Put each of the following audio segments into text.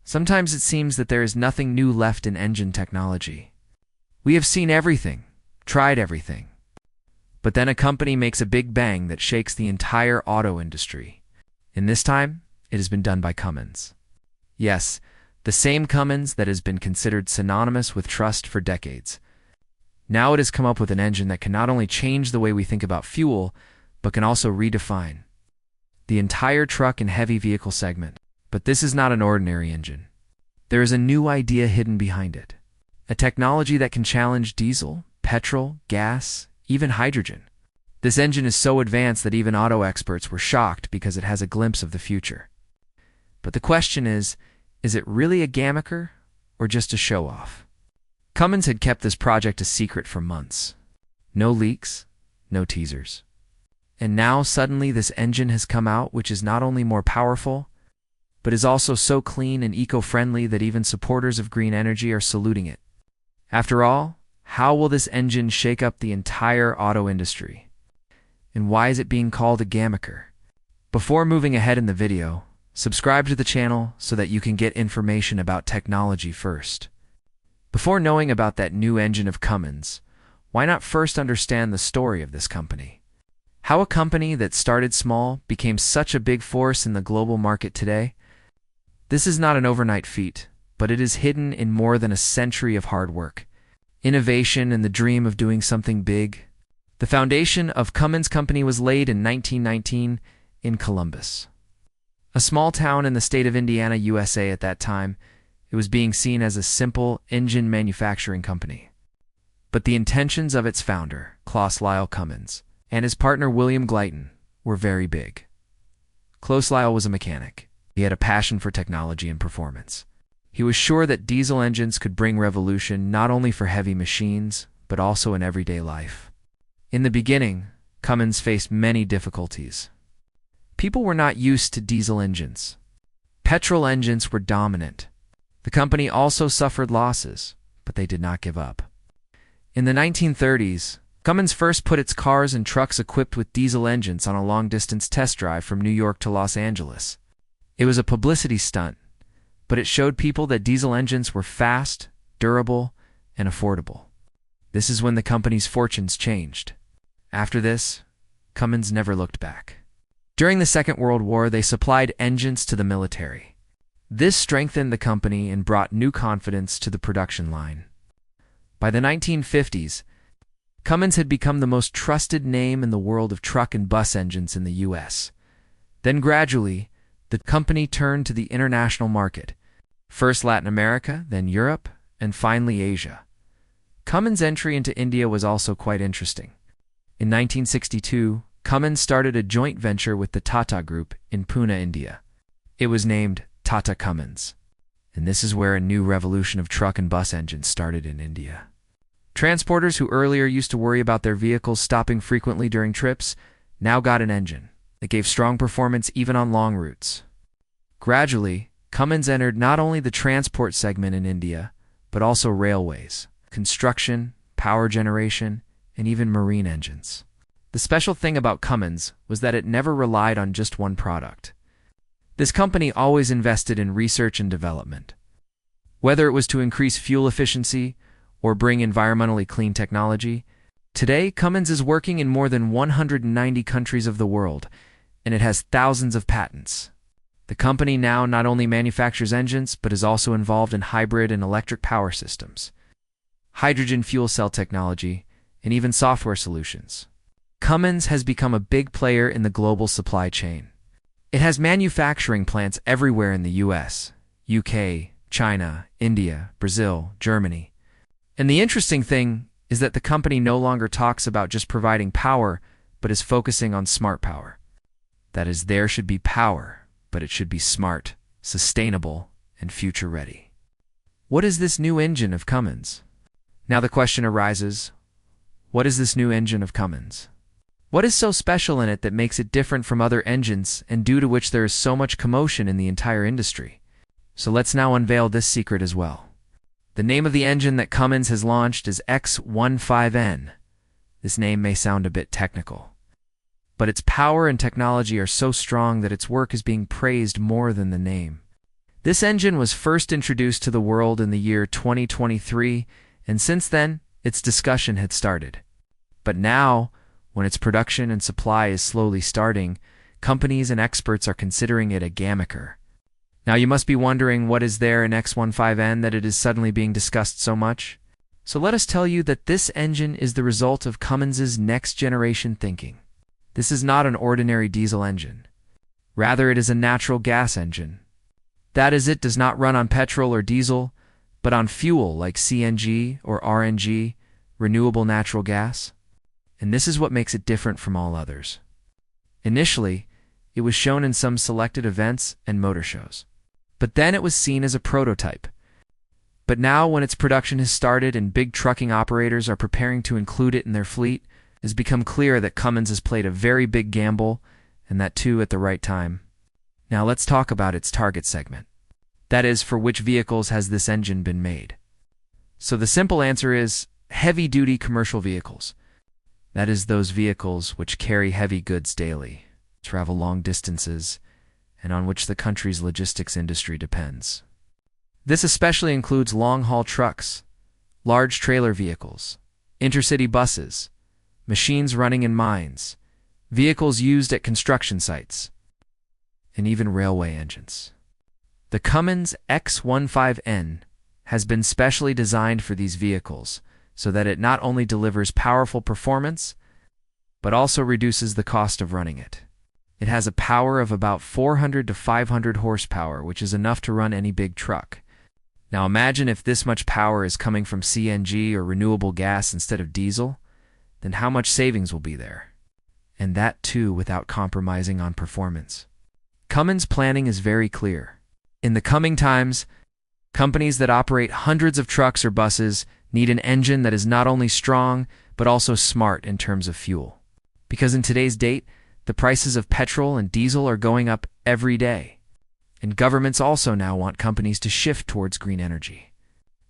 Sometimes it seems that there is nothing new left in engine technology. We have seen everything, tried everything. But then a company makes a big bang that shakes the entire auto industry. And this time, it has been done by Cummins. Yes, the same Cummins that has been considered synonymous with trust for decades. Now it has come up with an engine that can not only change the way we think about fuel, but can also redefine the entire truck and heavy vehicle segment. But this is not an ordinary engine. There is a new idea hidden behind it. A technology that can challenge diesel, petrol, gas, even hydrogen. This engine is so advanced that even auto experts were shocked because it has a glimpse of the future. But the question is it really a gimmicker or just a show-off? Cummins had kept this project a secret for months. No leaks, no teasers. And now suddenly this engine has come out, which is not only more powerful, but is also so clean and eco-friendly that even supporters of green energy are saluting it. After all, how will this engine shake up the entire auto industry? And why is it being called a gimmicker? Before moving ahead in the video, subscribe to the channel so that you can get information about technology first. Before knowing about that new engine of Cummins, why not first understand the story of this company? How a company that started small became such a big force in the global market today? This is not an overnight feat, but it is hidden in more than a century of hard work, innovation, and the dream of doing something big. The foundation of Cummins Company was laid in 1919 in Columbus, a small town in the state of Indiana, USA. At that time, it was being seen as a simple engine manufacturing company. But the intentions of its founder, Claus Lyle Cummins, and his partner William Glyton were very big. Claus Lyle was a mechanic. He had a passion for technology and performance. He was sure that diesel engines could bring revolution not only for heavy machines, but also in everyday life. In the beginning, Cummins faced many difficulties. People were not used to diesel engines. Petrol engines were dominant. The company also suffered losses, but they did not give up. In the 1930s, Cummins first put its cars and trucks equipped with diesel engines on a long-distance test drive from New York to Los Angeles. It was a publicity stunt, but it showed people that diesel engines were fast, durable, and affordable. This is when the company's fortunes changed. After this, Cummins never looked back. During the Second World War, they supplied engines to the military. This strengthened the company and brought new confidence to the production line. By the 1950s, Cummins had become the most trusted name in the world of truck and bus engines in the U.S. Then gradually, the company turned to the international market, first Latin America, then Europe, and finally Asia. Cummins' entry into India was also quite interesting. In 1962, Cummins started a joint venture with the Tata Group in Pune, India. It was named Tata Cummins, and this is where a new revolution of truck and bus engines started in India. Transporters who earlier used to worry about their vehicles stopping frequently during trips now got an engine that gave strong performance even on long routes. Gradually, Cummins entered not only the transport segment in India, but also railways, construction, power generation, and even marine engines. The special thing about Cummins was that it never relied on just one product. This company always invested in research and development. Whether it was to increase fuel efficiency or bring environmentally clean technology, today Cummins is working in more than 190 countries of the world, and it has thousands of patents. The company now not only manufactures engines, but is also involved in hybrid and electric power systems, hydrogen fuel cell technology, and even software solutions. Cummins has become a big player in the global supply chain. It has manufacturing plants everywhere in the US, UK, China, India, Brazil, Germany. And the interesting thing is that the company no longer talks about just providing power, but is focusing on smart power. That is, there should be power, but it should be smart, sustainable, and future-ready. What is this new engine of Cummins? Now the question arises, what is this new engine of Cummins? What is so special in it that makes it different from other engines and due to which there is so much commotion in the entire industry? So let's now unveil this secret as well. The name of the engine that Cummins has launched is X15N. This name may sound a bit technical, but its power and technology are so strong that its work is being praised more than the name. This engine was first introduced to the world in the year 2023, and since then, its discussion had started. But now, when its production and supply is slowly starting, companies and experts are considering it a gammaker. Now you must be wondering, what is there in X15N that it is suddenly being discussed so much? So let us tell you that this engine is the result of Cummins's next-generation thinking. This is not an ordinary diesel engine. Rather, it is a natural gas engine. That is, it does not run on petrol or diesel, but on fuel like CNG or RNG, renewable natural gas. And this is what makes it different from all others. Initially, it was shown in some selected events and motor shows. But then it was seen as a prototype. But now, when its production has started and big trucking operators are preparing to include it in their fleet, it has become clear that Cummins has played a very big gamble, and that too at the right time. Now let's talk about its target segment. That is, for which vehicles has this engine been made? So the simple answer is heavy-duty commercial vehicles. That is, those vehicles which carry heavy goods daily, travel long distances, and on which the country's logistics industry depends. This especially includes long-haul trucks, large trailer vehicles, intercity buses, machines running in mines, vehicles used at construction sites, and even railway engines. The Cummins X15N has been specially designed for these vehicles so that it not only delivers powerful performance, but also reduces the cost of running it. It has a power of about 400 to 500 horsepower, which is enough to run any big truck. Now imagine if this much power is coming from CNG or renewable gas instead of diesel, then how much savings will be there? And that too without compromising on performance. Cummins' planning is very clear. In the coming times, companies that operate hundreds of trucks or buses need an engine that is not only strong, but also smart in terms of fuel. Because in today's date, the prices of petrol and diesel are going up every day. And governments also now want companies to shift towards green energy.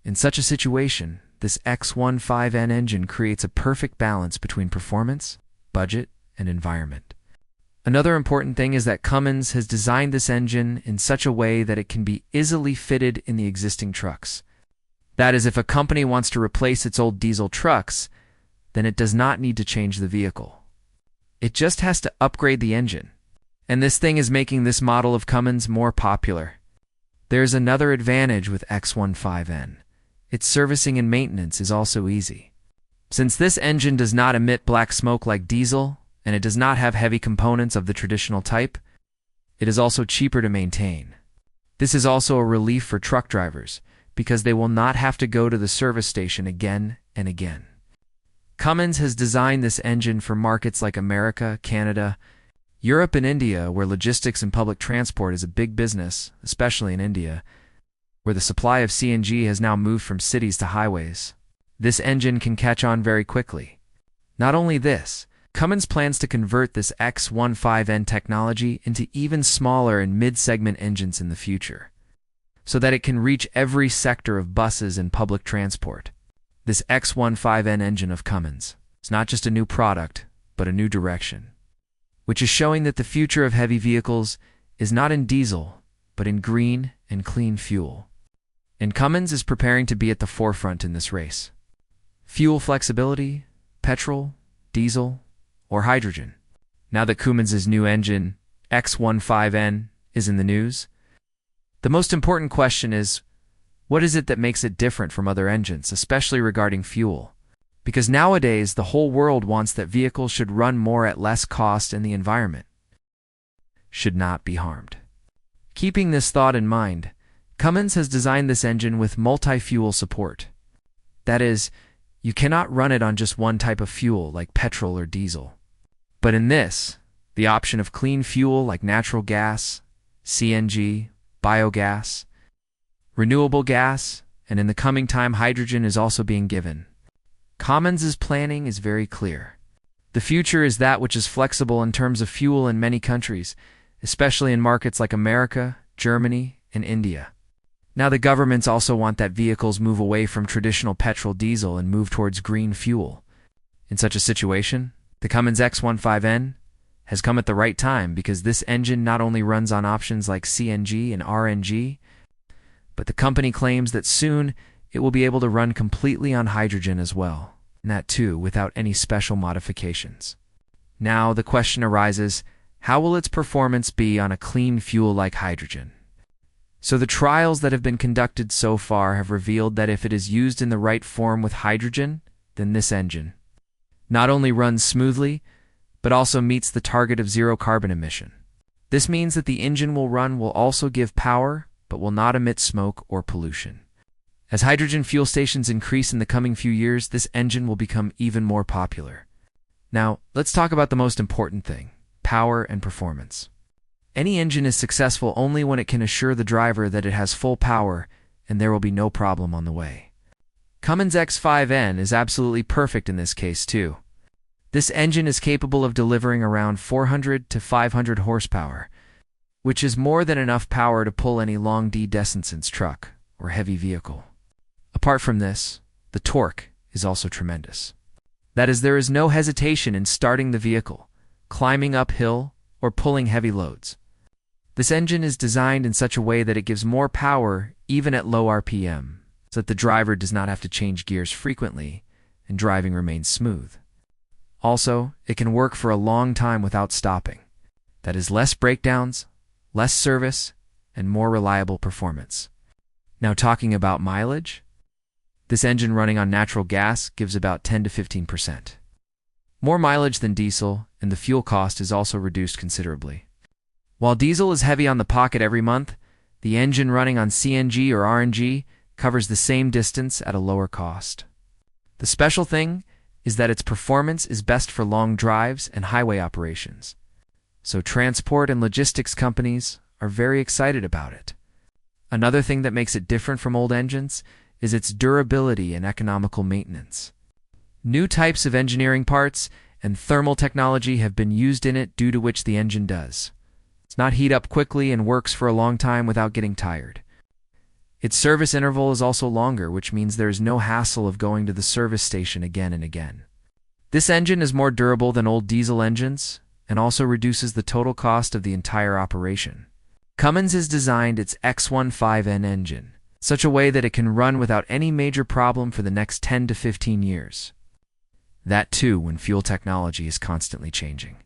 In such a situation, this X15N engine creates a perfect balance between performance, budget, and environment. Another important thing is that Cummins has designed this engine in such a way that it can be easily fitted in the existing trucks. That is, if a company wants to replace its old diesel trucks, then it does not need to change the vehicle. It just has to upgrade the engine. And this thing is making this model of Cummins more popular. There's another advantage with X15N. Its servicing and maintenance is also easy. Since this engine does not emit black smoke like diesel, and it does not have heavy components of the traditional type, it is also cheaper to maintain. This is also a relief for truck drivers, because they will not have to go to the service station again and again. Cummins has designed this engine for markets like America, Canada, Europe, and India, where logistics and public transport is a big business, especially in India, where the supply of CNG has now moved from cities to highways. This engine can catch on very quickly. Not only this, Cummins plans to convert this X15N technology into even smaller and mid-segment engines in the future, so that it can reach every sector of buses and public transport. This X15N engine of Cummins is not just a new product, but a new direction, which is showing that the future of heavy vehicles is not in diesel, but in green and clean fuel. And Cummins is preparing to be at the forefront in this race. Fuel flexibility, petrol, diesel, or hydrogen. Now that Cummins' new engine, X15N, is in the news, the most important question is, what is it that makes it different from other engines, especially regarding fuel? Because nowadays, the whole world wants that vehicles should run more at less cost and the environment should not be harmed. Keeping this thought in mind, Cummins has designed this engine with multi-fuel support. That is, you cannot run it on just one type of fuel like petrol or diesel. But in this, the option of clean fuel like natural gas, CNG, biogas, renewable gas, and in the coming time hydrogen is also being given. Cummins' planning is very clear. The future is that which is flexible in terms of fuel in many countries, especially in markets like America, Germany, and India. Now the governments also want that vehicles move away from traditional petrol diesel and move towards green fuel. In such a situation, the Cummins X15N has come at the right time because this engine not only runs on options like CNG and RNG, but the company claims that soon it will be able to run completely on hydrogen as well, and that too without any special modifications. Now the question arises, how will its performance be on a clean fuel like hydrogen? So the trials that have been conducted so far have revealed that if it is used in the right form with hydrogen, then this engine not only runs smoothly, but also meets the target of zero carbon emission. This means that the engine will also give power, but will not emit smoke or pollution. As hydrogen fuel stations increase in the coming few years, this engine will become even more popular. Now, let's talk about the most important thing: power and performance. Any engine is successful only when it can assure the driver that it has full power and there will be no problem on the way. Cummins X5N is absolutely perfect in this case too. This engine is capable of delivering around 400 to 500 horsepower, which is more than enough power to pull any long-distance truck or heavy vehicle. Apart from this, the torque is also tremendous. That is, there is no hesitation in starting the vehicle, climbing uphill, or pulling heavy loads. This engine is designed in such a way that it gives more power even at low RPM, so that the driver does not have to change gears frequently and driving remains smooth. Also, it can work for a long time without stopping. That is, less breakdowns, less service, and more reliable performance. Now talking about mileage, this engine running on natural gas gives about 10 to 15%. More mileage than diesel, and the fuel cost is also reduced considerably. While diesel is heavy on the pocket every month, the engine running on CNG or RNG covers the same distance at a lower cost. The special thing is that its performance is best for long drives and highway operations. So transport and logistics companies are very excited about it. Another thing that makes it different from old engines is its durability and economical maintenance. New types of engineering parts and thermal technology have been used in it, due to which the engine does not heat up quickly and works for a long time without getting tired. Its service interval is also longer, which means there is no hassle of going to the service station again and again. This engine is more durable than old diesel engines and also reduces the total cost of the entire operation. Cummins has designed its X15N engine in such a way that it can run without any major problem for the next 10 to 15 years. That too when fuel technology is constantly changing.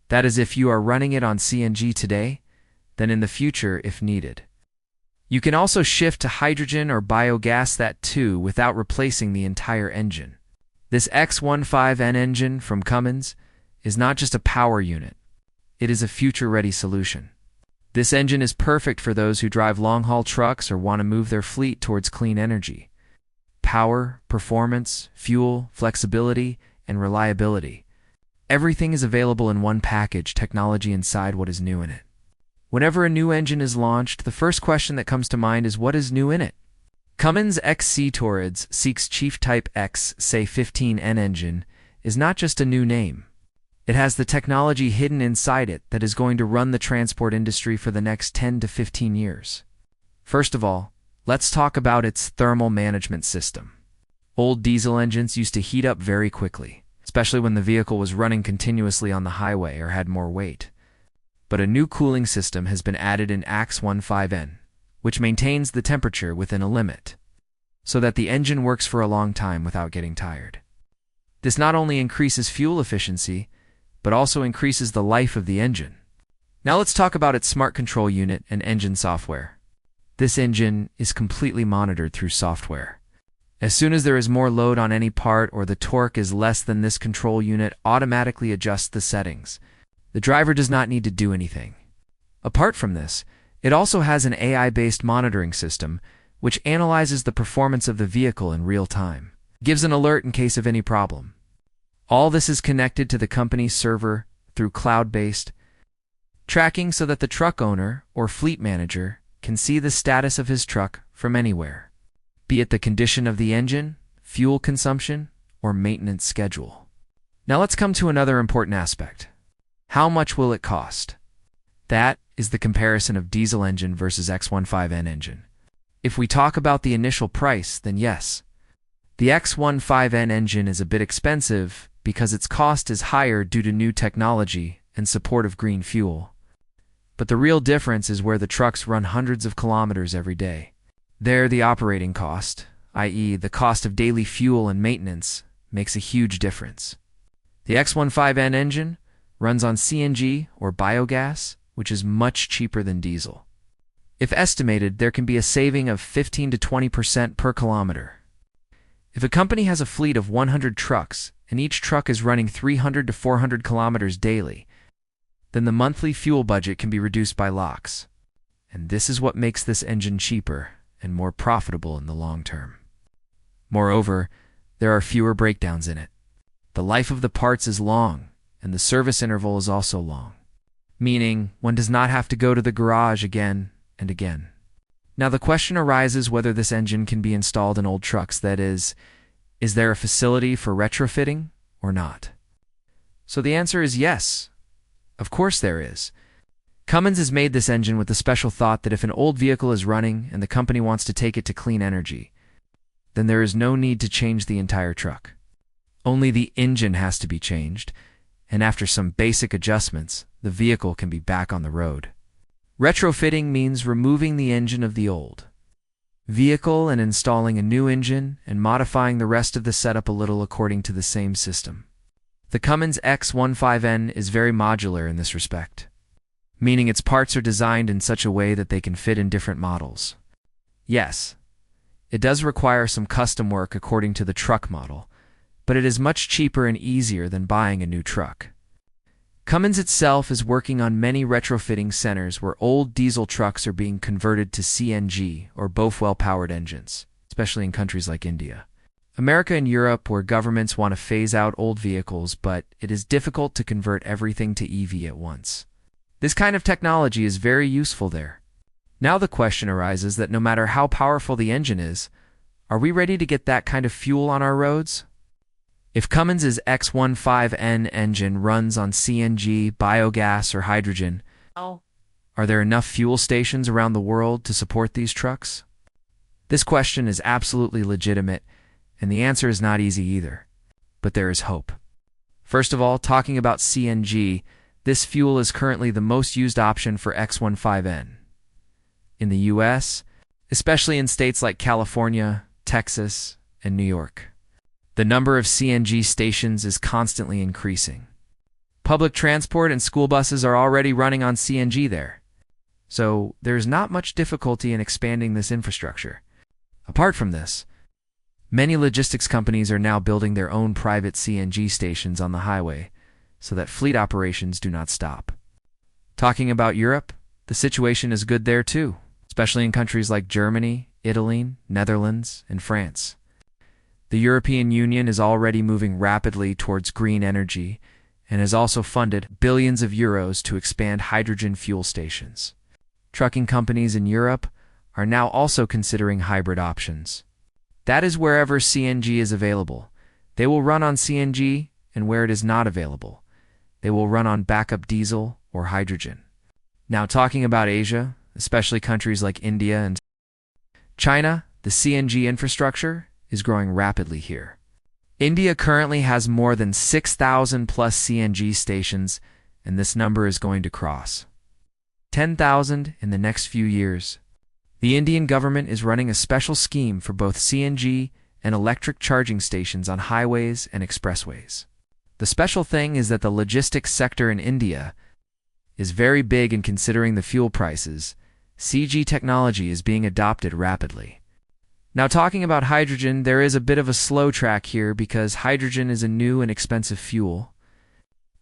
That is, if you are running it on CNG today, then in the future if needed. You can also shift to hydrogen or biogas, that too, without replacing the entire engine. This X15N engine from Cummins is not just a power unit, it is a future-ready solution. This engine is perfect for those who drive long-haul trucks or want to move their fleet towards clean energy. Power, performance, fuel, flexibility, and reliability. Everything is available in one package, technology inside what is new in it. Whenever a new engine is launched, the first question that comes to mind is what is new in it? Cummins XC Torrids Seeks Chief Type X Say 15N engine is not just a new name. It has the technology hidden inside it that is going to run the transport industry for the next 10 to 15 years. First of all, let's talk about its thermal management system. Old diesel engines used to heat up very quickly, especially when the vehicle was running continuously on the highway or had more weight. But a new cooling system has been added in X15N, which maintains the temperature within a limit, so that the engine works for a long time without getting tired. This not only increases fuel efficiency, but also increases the life of the engine. Now let's talk about its smart control unit and engine software. This engine is completely monitored through software. As soon as there is more load on any part or the torque is less than, this control unit automatically adjusts the settings. The driver does not need to do anything. Apart from this, it also has an AI-based monitoring system which analyzes the performance of the vehicle in real time. It gives an alert in case of any problem. All this is connected to the company's server through cloud-based tracking, so that the truck owner or fleet manager can see the status of his truck from anywhere, be it the condition of the engine, fuel consumption, or maintenance schedule. Now let's come to another important aspect. How much will it cost? That is the comparison of diesel engine versus X15N engine. If we talk about the initial price, then yes, the X15N engine is a bit expensive because its cost is higher due to new technology and support of green fuel. But the real difference is where the trucks run hundreds of kilometers every day. There, the operating cost, i.e., the cost of daily fuel and maintenance, makes a huge difference. The X15N engine runs on CNG or biogas, which is much cheaper than diesel. If estimated, there can be a saving of 15 to 20% per kilometer. If a company has a fleet of 100 trucks and each truck is running 300 to 400 kilometers daily, then the monthly fuel budget can be reduced by lots. And this is what makes this engine cheaper and more profitable in the long term. Moreover, there are fewer breakdowns in it. The life of the parts is long, and the service interval is also long, meaning one does not have to go to the garage again and again. Now the question arises whether this engine can be installed in old trucks, that is there a facility for retrofitting or not? So the answer is yes. Of course there is. Cummins has made this engine with the special thought that if an old vehicle is running and the company wants to take it to clean energy, then there is no need to change the entire truck. Only the engine has to be changed, and after some basic adjustments, the vehicle can be back on the road. Retrofitting means removing the engine of the old vehicle and installing a new engine and modifying the rest of the setup a little according to the same system. The Cummins X15N is very modular in this respect, meaning its parts are designed in such a way that they can fit in different models. Yes, it does require some custom work according to the truck model, but it is much cheaper and easier than buying a new truck. Cummins itself is working on many retrofitting centers where old diesel trucks are being converted to CNG or Bofwell-powered engines, especially in countries like India. America and Europe, where governments want to phase out old vehicles, but it is difficult to convert everything to EV at once. This kind of technology is very useful there. Now the question arises that no matter how powerful the engine is, are we ready to get that kind of fuel on our roads? If Cummins' X15N engine runs on CNG, biogas, or hydrogen, are there enough fuel stations around the world to support these trucks? This question is absolutely legitimate, and the answer is not easy either. But there is hope. First of all, talking about CNG, this fuel is currently the most used option for X15N. In the US, especially in states like California, Texas, and New York, the number of CNG stations is constantly increasing. Public transport and school buses are already running on CNG there, so there's not much difficulty in expanding this infrastructure. Apart from this, many logistics companies are now building their own private CNG stations on the highway so that fleet operations do not stop. Talking about Europe, the situation is good there too, especially in countries like Germany, Italy, Netherlands, and France. The European Union is already moving rapidly towards green energy and has also funded billions of euros to expand hydrogen fuel stations. Trucking companies in Europe are now also considering hybrid options. That is wherever CNG is available, they will run on CNG, and where it is not available, they will run on backup diesel or hydrogen. Now talking about Asia, especially countries like India and China, the CNG infrastructure is growing rapidly here. India currently has more than 6,000 plus CNG stations, and this number is going to cross 10,000 in the next few years. The Indian government is running a special scheme for both CNG and electric charging stations on highways and expressways. The special thing is that the logistics sector in India is very big, and considering the fuel prices, CNG technology is being adopted rapidly. Now talking about hydrogen, there is a bit of a slow track here because hydrogen is a new and expensive fuel.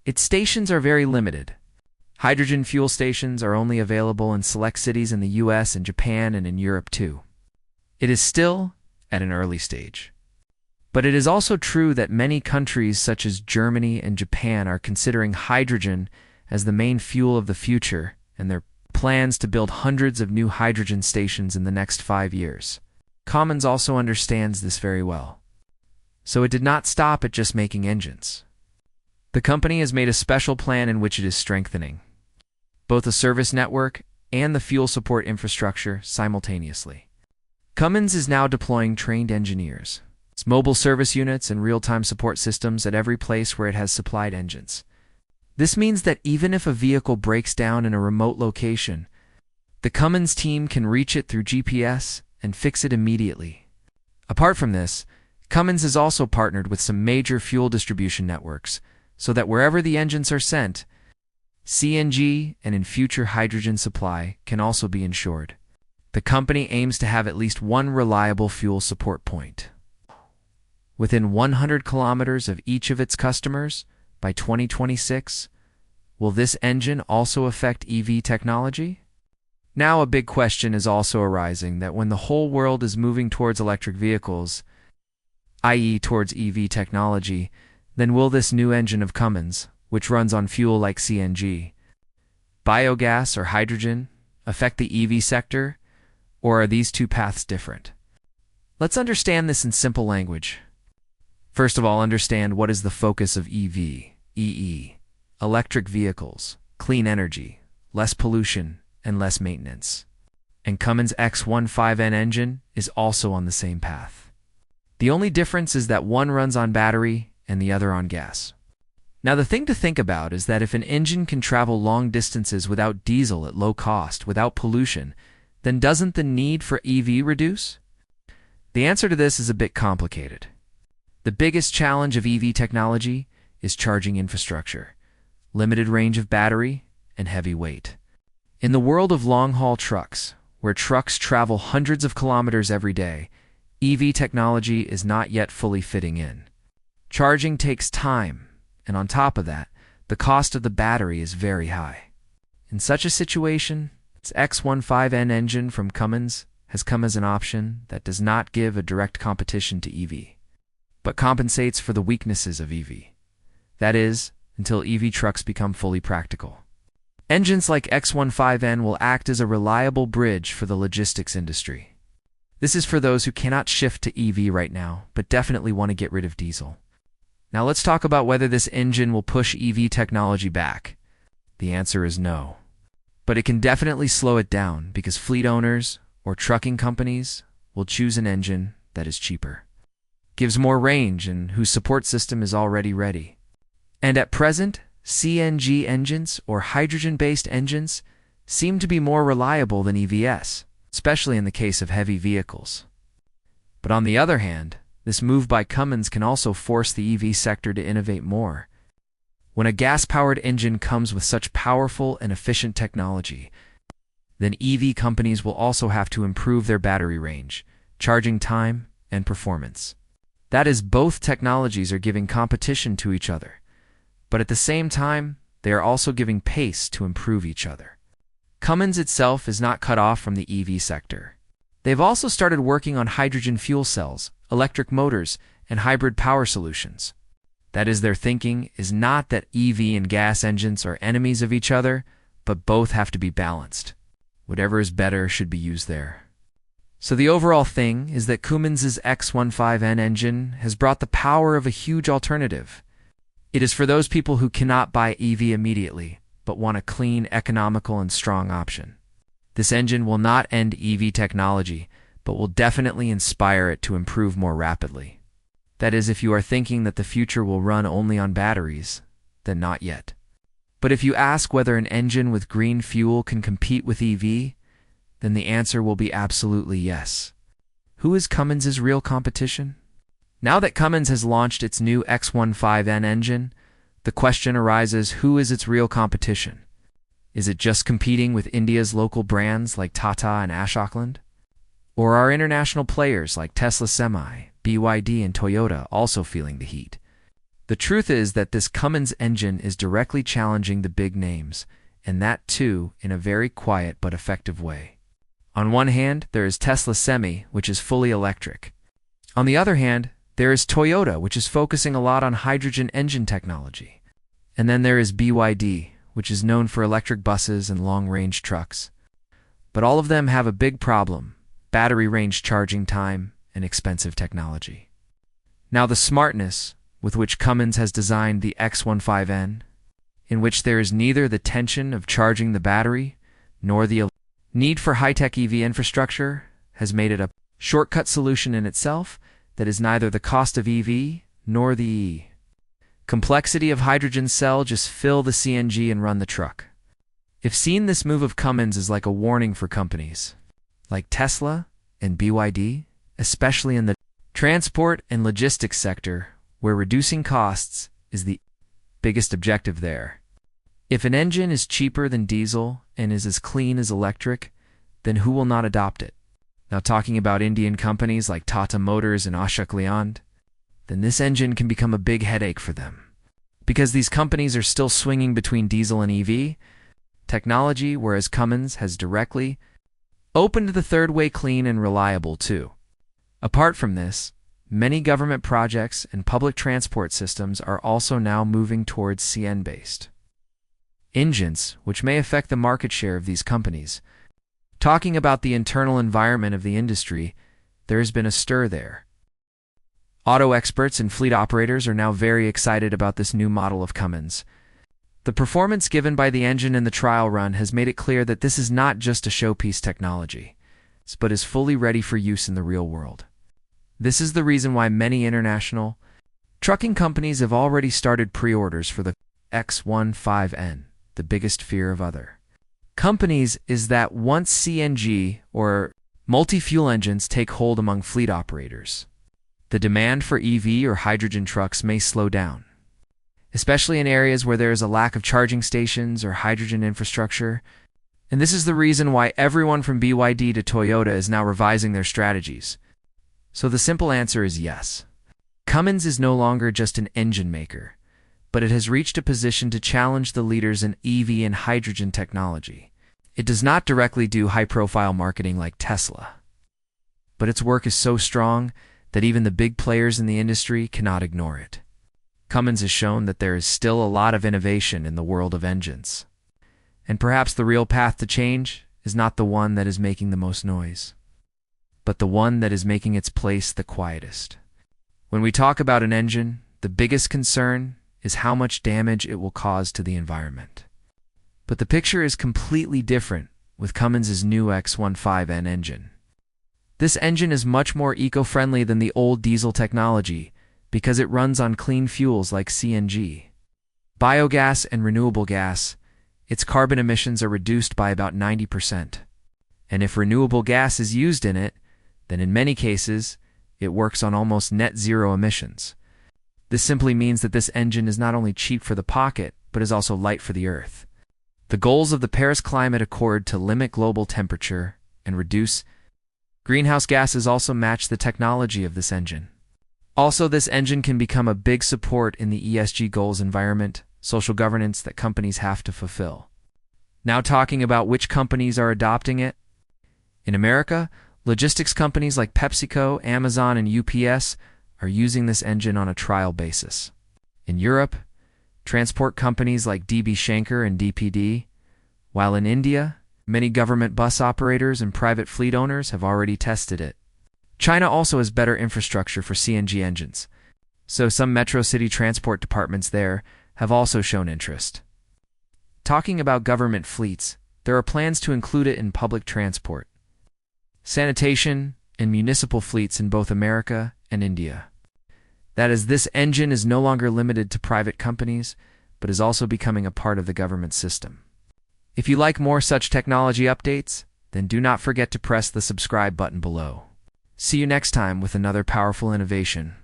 Its stations are very limited. Hydrogen fuel stations are only available in select cities in the US and Japan and in Europe too. It is still at an early stage. But it is also true that many countries such as Germany and Japan are considering hydrogen as the main fuel of the future, and their plans to build hundreds of new hydrogen stations in the next 5 years. Cummins also understands this very well. So it did not stop at just making engines. The company has made a special plan in which it is strengthening both the service network and the fuel support infrastructure simultaneously. Cummins is now deploying trained engineers, its mobile service units, and real-time support systems at every place where it has supplied engines. This means that even if a vehicle breaks down in a remote location, the Cummins team can reach it through GPS and fix it immediately. Apart from this, Cummins has also partnered with some major fuel distribution networks so that wherever the engines are sent, CNG and in future hydrogen supply can also be ensured. The company aims to have at least one reliable fuel support point within 100 kilometers of each of its customers by 2026. Will this engine also affect EV technology? Now a big question is also arising that when the whole world is moving towards electric vehicles, i.e. towards EV technology, then will this new engine of Cummins, which runs on fuel like CNG, biogas, or hydrogen, affect the EV sector, or are these two paths different? Let's understand this in simple language. First of all, understand what is the focus of EV, EE, electric vehicles, clean energy, less pollution, and less maintenance. And Cummins' X15N engine is also on the same path. The only difference is that one runs on battery and the other on gas. Now the thing to think about is that if an engine can travel long distances without diesel at low cost, without pollution, then doesn't the need for EV reduce? The answer to this is a bit complicated. The biggest challenge of EV technology is charging infrastructure, limited range of battery, and heavy weight. In the world of long-haul trucks, where trucks travel hundreds of kilometers every day, EV technology is not yet fully fitting in. Charging takes time, and on top of that, the cost of the battery is very high. In such a situation, its X15N engine from Cummins has come as an option that does not give a direct competition to EV, but compensates for the weaknesses of EV. That is, until EV trucks become fully practical. Engines like X15N will act as a reliable bridge for the logistics industry. This is for those who cannot shift to EV right now, but definitely want to get rid of diesel. Now let's talk about whether this engine will push EV technology back. The answer is no. But it can definitely slow it down because fleet owners or trucking companies will choose an engine that is cheaper, gives more range, and whose support system is already ready. And at present, CNG engines or hydrogen-based engines seem to be more reliable than EVs, especially in the case of heavy vehicles. But on the other hand, this move by Cummins can also force the EV sector to innovate more. When a gas-powered engine comes with such powerful and efficient technology, then EV companies will also have to improve their battery range, charging time, and performance. That is, both technologies are giving competition to each other, but at the same time, they are also giving pace to improve each other. Cummins itself is not cut off from the EV sector. They've also started working on hydrogen fuel cells, electric motors, and hybrid power solutions. That is, their thinking is not that EV and gas engines are enemies of each other, but both have to be balanced. Whatever is better should be used there. So the overall thing is that Cummins' X15N engine has brought the power of a huge alternative. It is for those people who cannot buy EV immediately, but want a clean, economical, and strong option. This engine will not end EV technology, but will definitely inspire it to improve more rapidly. That is, if you are thinking that the future will run only on batteries, then not yet. But if you ask whether an engine with green fuel can compete with EV, then the answer will be absolutely yes. Who is Cummins' real competition? Now that Cummins has launched its new X15N engine, the question arises, who is its real competition? Is it just competing with India's local brands like Tata and Ashok? Or are international players like Tesla Semi, BYD, and Toyota also feeling the heat? The truth is that this Cummins engine is directly challenging the big names, and that too in a very quiet but effective way. On one hand, there is Tesla Semi, which is fully electric. On the other hand, there is Toyota, which is focusing a lot on hydrogen engine technology. And then there is BYD, which is known for electric buses and long-range trucks. But all of them have a big problem: battery range, charging time, and expensive technology. Now the smartness with which Cummins has designed the X15N, in which there is neither the tension of charging the battery nor the need for high-tech EV infrastructure, has made it a shortcut solution in itself that is neither the cost of EV nor the complexity of hydrogen cell. Just fill the CNG and run the truck. If seen, this move of Cummins is like a warning for companies like Tesla and BYD, especially in the transport and logistics sector, where reducing costs is the biggest objective there. If an engine is cheaper than diesel and is as clean as electric, then who will not adopt it? Now, talking about Indian companies like Tata Motors and Ashok Leyland, then this engine can become a big headache for them. Because these companies are still swinging between diesel and EV technology, whereas Cummins has directly opened the third way clean and reliable too. Apart from this, many government projects and public transport systems are also now moving towards CN-based engines, which may affect the market share of these companies. Talking about the internal environment of the industry, there has been a stir there. Auto experts and fleet operators are now very excited about this new model of Cummins. The performance given by the engine in the trial run has made it clear that this is not just a showpiece technology, but is fully ready for use in the real world. This is the reason why many international trucking companies have already started pre-orders for the X15N, the biggest fear of other companies is that once CNG or multi-fuel engines take hold among fleet operators, the demand for EV or hydrogen trucks may slow down, especially in areas where there is a lack of charging stations or hydrogen infrastructure. And this is the reason why everyone from BYD to Toyota is now revising their strategies. So the simple answer is yes. Cummins is no longer just an engine maker, but it has reached a position to challenge the leaders in EV and hydrogen technology. It does not directly do high-profile marketing like Tesla, but its work is so strong that even the big players in the industry cannot ignore it. Cummins has shown that there is still a lot of innovation in the world of engines. And perhaps the real path to change is not the one that is making the most noise, but the one that is making its place the quietest. When we talk about an engine, the biggest concern is how much damage it will cause to the environment. But the picture is completely different with Cummins' new X15N engine. This engine is much more eco-friendly than the old diesel technology because it runs on clean fuels like CNG, biogas, and renewable gas. Its carbon emissions are reduced by about 90%. And if renewable gas is used in it, then in many cases, it works on almost net zero emissions. This simply means that this engine is not only cheap for the pocket, but is also light for the earth. The goals of the Paris Climate Accord to limit global temperature and reduce greenhouse gases also match the technology of this engine. Also, this engine can become a big support in the ESG goals, environment, social governance that companies have to fulfill. Now talking about which companies are adopting it. In America, logistics companies like PepsiCo, Amazon, and UPS are using this engine on a trial basis. In Europe, transport companies like DB Schenker and DPD, while in India, many government bus operators and private fleet owners have already tested it. China also has better infrastructure for CNG engines, so some metro city transport departments there have also shown interest. Talking about government fleets, there are plans to include it in public transport, sanitation, and municipal fleets in both America and India. That is, this engine is no longer limited to private companies, but is also becoming a part of the government system. If you like more such technology updates, then do not forget to press the subscribe button below. See you next time with another powerful innovation.